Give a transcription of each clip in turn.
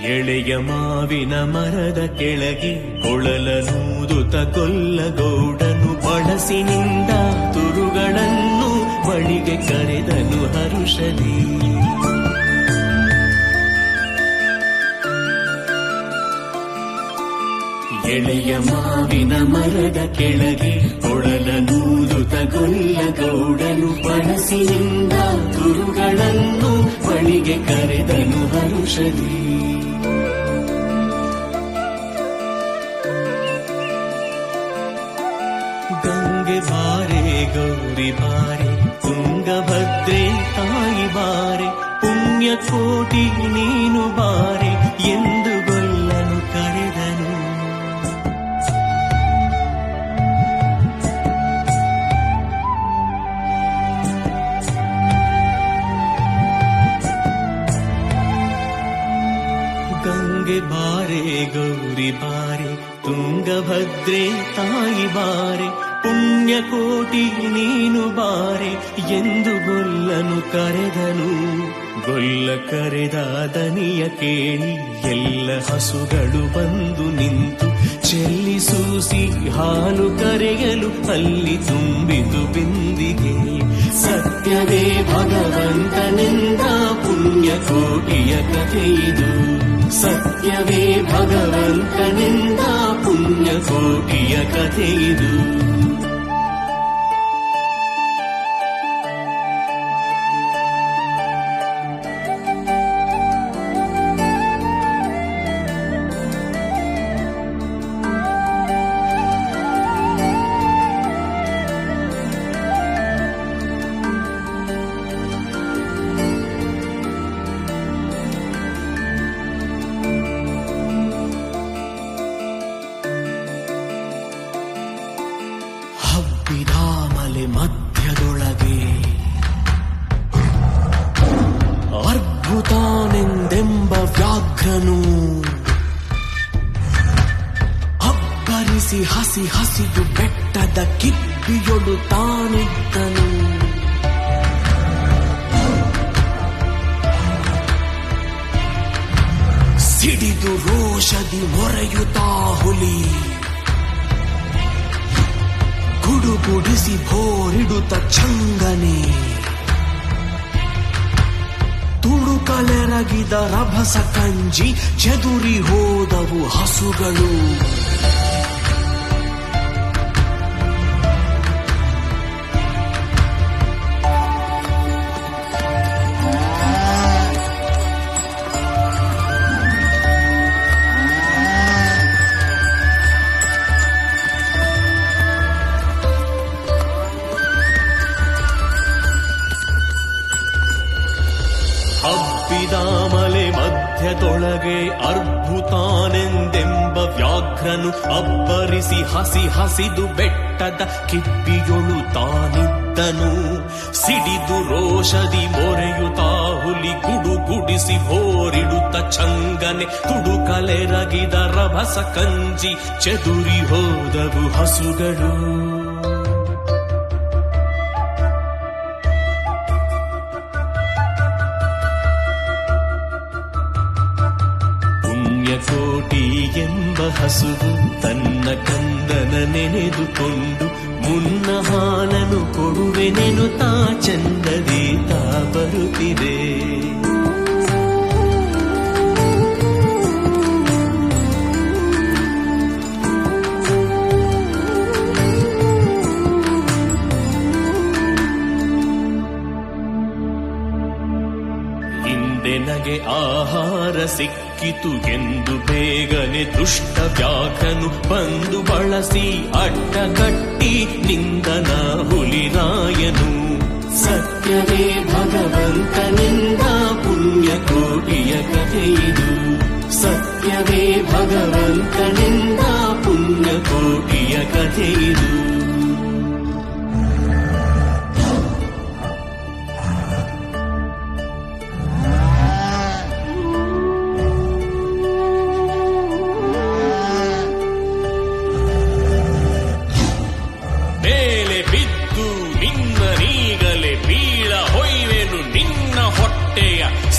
ಎಳೆಯ ಮಾವಿನ ಮರದ ಕೆಳಗೆ ಕೊಳಲನೂದುತ ಕೊಲ್ಲಗೌಡನು ಬಳಸಿನಿಂದ ತುರುಗಳನ್ನು ಬಳಿಗೆ ಕರೆದನು ಹರುಷದಿ. ಎಳೆಯ ಮಾವಿನ ಮರದ ಕೆಳಗೆ ಕೊಳಲನೂದುತ ಕೊಲ್ಲಗೌಡನು ಬಳಸಿನಿಂದ ತುರುಗಳನ್ನು ಬಳಿಗೆ ಕರೆದನು ಹರುಷದಿ. ಗಂಗೆ ಬಾರೆ ಗೌರಿ ಬಾರೆ ತುಂಗಭದ್ರೆ ತಾಯಿ ಬಾರೆ ಪುಣ್ಯಕೋಟಿ ನೀನು ಬಾರೆ ಎಂದು ಗೊಲ್ಲನು ಕರೆದನು. ಗಂಗೆ ಬಾರೆ ಗೌರಿ ಬಾರೆ ತುಂಗಭದ್ರೆ ತಾಯಿ ಬಾರೆ ಪುಣ್ಯಕೋಟಿ ನೀನು ಬಾರೆ ಎಂದು ಗೊಲ್ಲನು ಕರೆದನು. ಗೊಲ್ಲ ಕರೆದ ದನಿಯ ಕೇಳಿ ಎಲ್ಲ ಹಸುಗಳು ಬಂದು ನಿಂತು ಚೆಲ್ಲಿಸೂಸಿ ಹಾಲು ಕರೆಯಲು ಅಲ್ಲಿ ತುಂಬಿತು ಬಿಂದಿಗೆ. ಸತ್ಯವೇ ಭಗವಂತನಿಂದ ಪುಣ್ಯಕೋಟಿಯ ಕಥೆಯಿದು. ಸತ್ಯವೇ ಭಗವಂತನಿಂದ ಪುಣ್ಯಕೋಟಿಯ ಕಥೆಯಿದು. ಹಬ್ಬಿದಾಮಲೆ ಮಧ್ಯದೊಳಗೆ ಅರ್ಭುತಾನೆಂದೆಂಬ ವ್ಯಾಘ್ರನು ಅಬ್ಬರಿಸಿ ಹಸಿ ಹಸಿದು ಬೆಟ್ಟದ ಕಿಪ್ಪಿಯೊಳು ತಾನಿದ್ದನು. ಸಿಡಿದು ರೋಷದಿ ಮೊರೆಯುತ್ತಾ ಹುಲಿ ಗುಡುಗುಡಿಸಿ ಭೋರಿಡುತ್ತ ಚಂಗನೆ ತುಳುಕಲೆರಗಿದ ರಭಸ ಕಂಜಿ ಚೆದುರಿ ಹೋದವು ಹಸುಗಳು. ಹಬ್ಬಿದಾಮಲೆ ಮಧ್ಯದೊಳಗೆ ಅರ್ಭುತಾನೆಂದೆಂಬ ವ್ಯಾಘ್ರನು ಅಬ್ಬರಿಸಿ ಹಸಿ ಹಸಿದು ಬೆಟ್ಟದ ಕಿಪ್ಪಿಯೊಳು ತಾನಿದ್ದನು. ಸಿಡಿದು ರೋಷದಿ ಮೊರೆಯುತ್ತಾ ಹುಲಿ ಗುಡುಗುಡಿಸಿ ಭೋರಿಡುತ್ತ ಚಂಗನೆ ತುಡುಕಲೆರಗಿದ ರಭಸ ಕಂಜಿ ಚೆದುರಿ ಹೋದವು ಹಸುಗಳು. ಪುಣ್ಯಕೋಟಿ ಎಂಬ ಹಸುವು ತನ್ನ ಕಂದನ ನೆನೆದುಕೊಂಡು ಮುನ್ನ ಹಾಲನು ಕೊಡುವೆನೆನು ತಾ ಚಂದದಿ ತಾ ಬರುತ್ತಿದೆ. ನನಗೆ ಆಹಾರ ಸಿಕ್ಕಿತು ಎಂದು ಬೇಗನೆ ದುಷ್ಟ ವ್ಯಾಘ್ರನು ಬಂದು ಬಳಸಿ ಅಡ್ಡಗಟ್ಟಿ ನಿಂದನ ಹುಲಿರಾಯನು. ಸತ್ಯವೇ ಭಗವಂತನಿಂದ ಪುಣ್ಯಕೋಟಿಯ ಕಥೆಯಿದು. ಸತ್ಯವೇ ಭಗವಂತನಿಂದ ಪುಣ್ಯಕೋಟಿಯ ಕಥೆಯಿದು.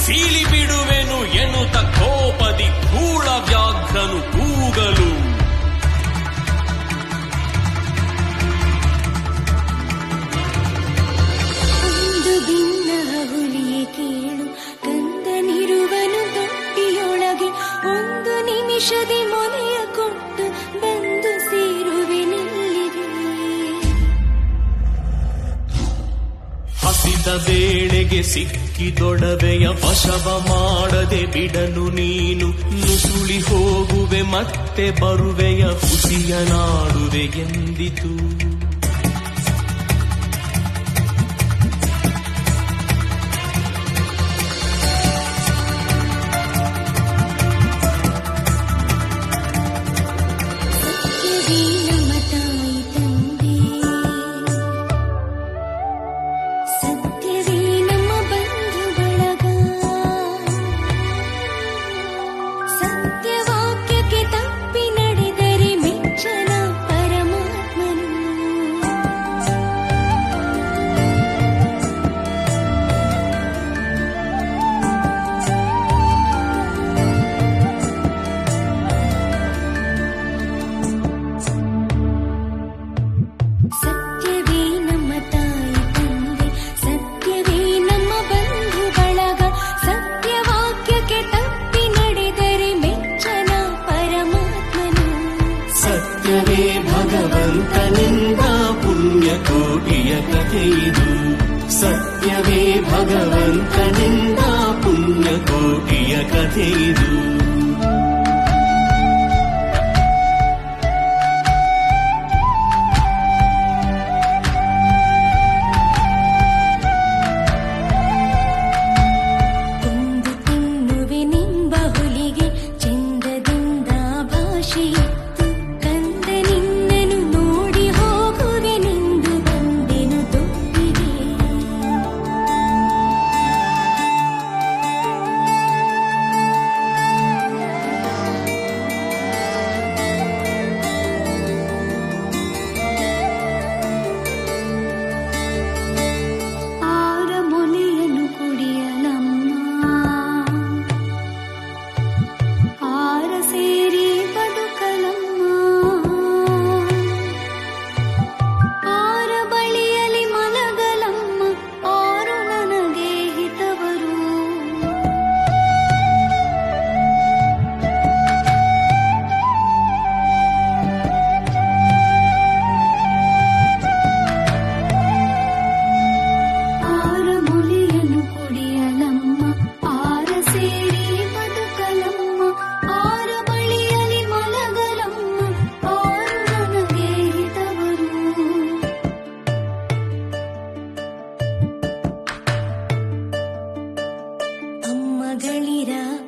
ಸೀಳಿ ಬಿಡುವೆನು ಎನ್ನುತ್ತ ಕೋಪದಿ ಸಂತೋಷದಿ ಮೊನೆಯ ಕೊಟ್ಟು ಬಂದು ಸೇರುವೆನಿಲ್ಲಿಗೆ. ಹಸಿದ ವೇಳೆಗೆ ಸಿಕ್ಕಿದೊಡವೆಯ ವಶವ ಮಾಡದೆ ಬಿಡನು ನೀನು. ನುಸುಳಿ ಹೋಗುವೆ ಮತ್ತೆ ಬರುವೆಯ ಖುಷಿಯ ನಾಡುವೆ ಎಂದಿತು. ಭಗವಂತನಿಂದ ಪುಣ್ಯಕೋಟಿಯ ಕಥೆಯಿದು. ಸತ್ಯವೇ ಭಗವಂತನಿಂದ ಪುಣ್ಯಕೋಟಿಯ ಕಥೆಯಿದು.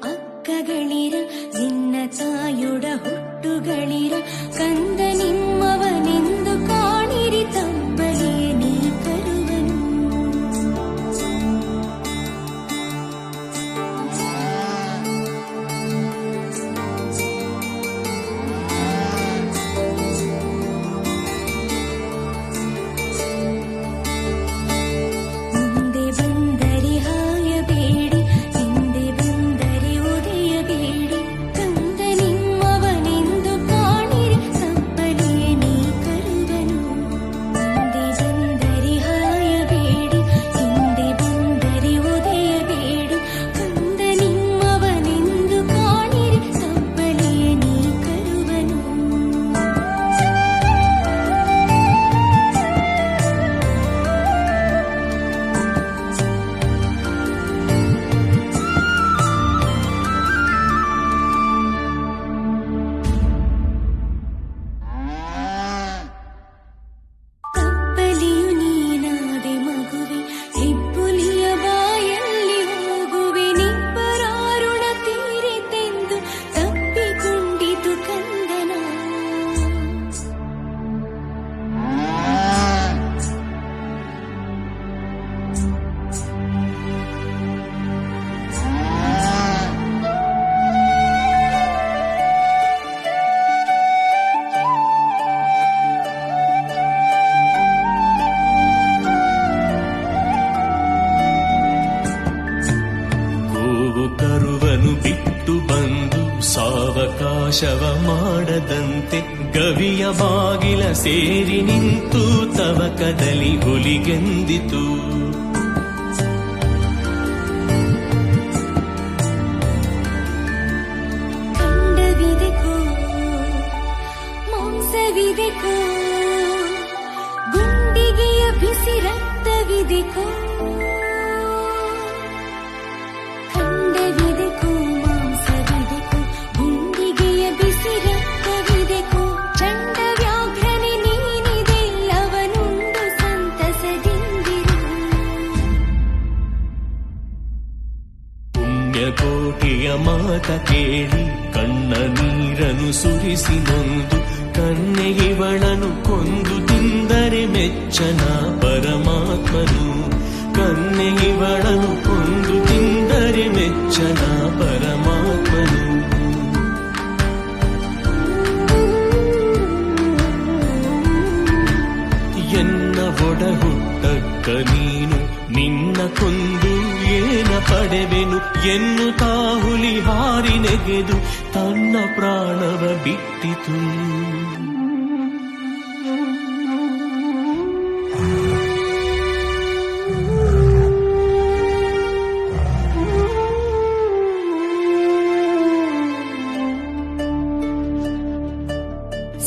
ಅಕ್ಕಗಳಿರ ನಿನ್ನ ತಾಯೊಡ ಹುಟ್ಟುಗಳಿರ ಕಂದ ನಿಮ್ಮವನೆಂದು ಕಾಣಿರಿ ತಬ್ಬಲಿಯ ನೀ ಕರುವನು. ಮುಂದೆ ಬಂದರೆ ಹಾಯಬೇಡಿ, ಹಿಂದೆ ಬಂದರೆ ಉದಯಬೇಡಿ, ಕಂದ ನಿಮ್ಮವನೆಂದು ಕಾಣಿರಿ ತಬ್ಬಲಿಯ ನೀ ಕರುವನು. ಮುಂದೆ ಬಂದರೆ ಹಾಯಬೇಡಿ, ಹಿಂದೆ ಬಂದರೆ ಉದಯಬೇಡಿ, ಕಂದ ನಿಮ್ಮವನೆಂದು ಕಾಣಿರಿ ತಬ್ಬಲಿಯ ನೀ ಕರುವನು. ತಬ್ಬಲಿಯು ನೀನಾದೆ ಮಗುವೆ, ಹೆಬ್ಬುಲಿಯ ಬಾಯಲ್ಲಿ ಹೋಗುವೆ, ನಿಬ್ಬರಾರುಣ ತೀರಿತೆಂದು ತಪ್ಪಿಕೊಂಡಿತು ಕಂದನ. ಗೋವು ಕರುವನು ಬಿಟ್ಟು ಬಂದು ಸಾವಕಾಶವ ಮಾಡದಂತೆ ಗವಿಯ ಬಾಗಿಲ ಸೇರಿ ನಿಂತು ತವಕದಲ್ಲಿ ಹುಲಿಗೆಂದಿತು. ಕಂಡವಿದೆ ಚಂಡವಿದೆಕೋ ಗುಂಡಿಗೆಯ ಬಿಸಿ ರಕ್ತವಿದೆಕೋ ಖಂಡವಿದೆಕೋ ಮಾಂಸವಿದೆಕೋ ಗುಂಡಿಗೆಯ ಬಿಸಿ ರಕ್ತವಿದೆಕೋ ಚಂಡ ವ್ಯಾಘ್ರನೆ ನೀನಿದೆಲ್ಲವನುಂಡು ಸಂತಸದಿಂದಿರು ಪುಣ್ಯಕೋಟಿಯ ಮಾತ ಕೇಳಿ ಕಣ್ಣ ನೀರನು ಸುರಿಸಿ ನೊಂದು ಕನ್ಯೆಯವಳನು ಕೊಂದು ತಿಂದರೆ ಮೆಚ್ಚನ ಪರಮಾತ್ಮನು ಕನ್ಯೆಯವಳನು ಕೊಂದು ತಿಂದರೆ ಮೆಚ್ಚನ ಪರಮಾತ್ಮನು ಎನ್ನ ಒಡಹುಟ್ಟಕ್ಕ ನೀನು ನಿನ್ನ ಕೊಂದು ಏನ ಪಡೆವೆನು ಎನ್ನುತ್ತಾ ಹುಲಿ ಹಾರಿ ನೆಗೆದು ತನ್ನ ಪ್ರಾಣವ ಬಿಟ್ಟಿತು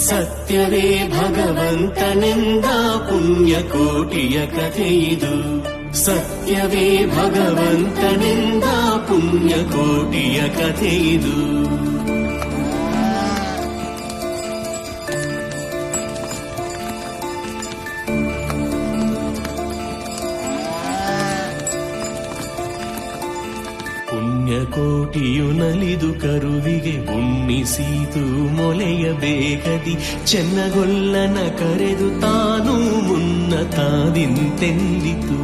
ಸತ್ಯವೇ ಭಗವಂತನೆಂದ ಪುಣ್ಯಕೋಟಿಯ ಕಥೆಯಿದು ಸತ್ಯವೇ ಭಗವಂತನೆಂದ ಪುಣ್ಯಕೋಟಿಯ ಕಥೆಯಿದು ಪುಣ್ಯಕೋಟಿಯು ನಲಿದು ಕರುವಿಗೆ ಉಣ್ಣಿಸೀತು ಮೊಲೆಯ ಬೇಗದಿ ಚೆನ್ನಗೊಲ್ಲನ ಕರೆದು ತಾನು ಮುನ್ನ ತಾದಿಂತೆಂದಿತು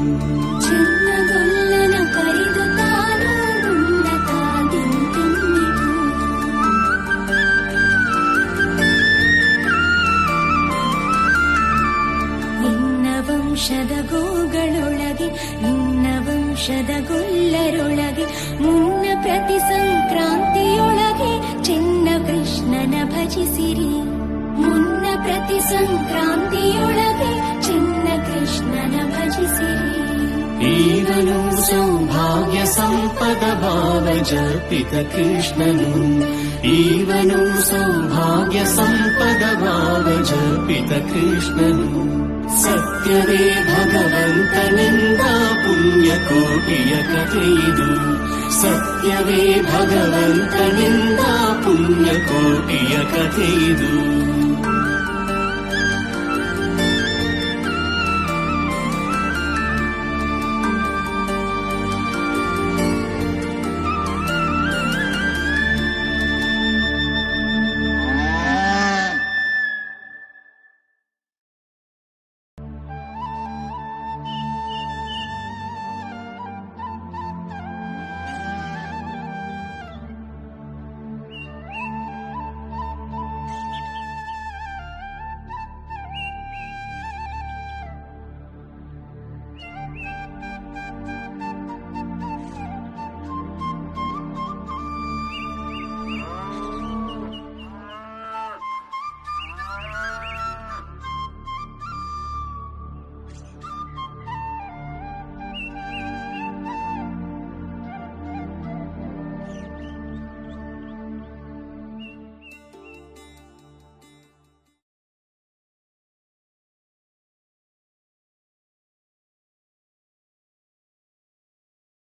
ಚೆನ್ನಗೊಲ್ಲನ ಕರೆದು ತಾನು ಮುನ್ನ ತಾದಿಂತೆಂದಿತು ನಿನ್ನ ವಂಶದ ಗೋಗಳೊಳಗೆ ನಿನ್ನ ವಂಶದ ಗೊಲ್ಲರೊಳಗೆ ಮುನ್ನ ಪ್ರತಿ ಸಂಕ್ರಾಂತಿಯೊಳಗೆ ಚಿನ್ನ ಕೃಷ್ಣನ ಭಜಿಸಿರಿ ಮುನ್ನ ಪ್ರತಿ ಸಂಕ್ರಾಂತಿಯೊಳಗೆ ಚಿನ್ನ ಕೃಷ್ಣನ ಭಜಿಸಿರಿ ಈವನು ಸೌಭಾಗ್ಯ ಸಂಪದ ಭಾವ ಜಪಿತ ಕೃಷ್ಣನು ಈವನು ಸೌಭಾಗ್ಯ ಸಂಪದ ಭಾವ ಜಪಿತ ಕೃಷ್ಣನು ಸತ್ಯವೇ ಭಗವಂತನೆಂದ ಪುಣ್ಯಕೋಟಿಯ ಕಥೆಯಿದು ಸತ್ಯವೇ ಭಗವಂತನೆಂದ ಪುಣ್ಯಕೋಟಿಯ ಕಥೆಯಿದು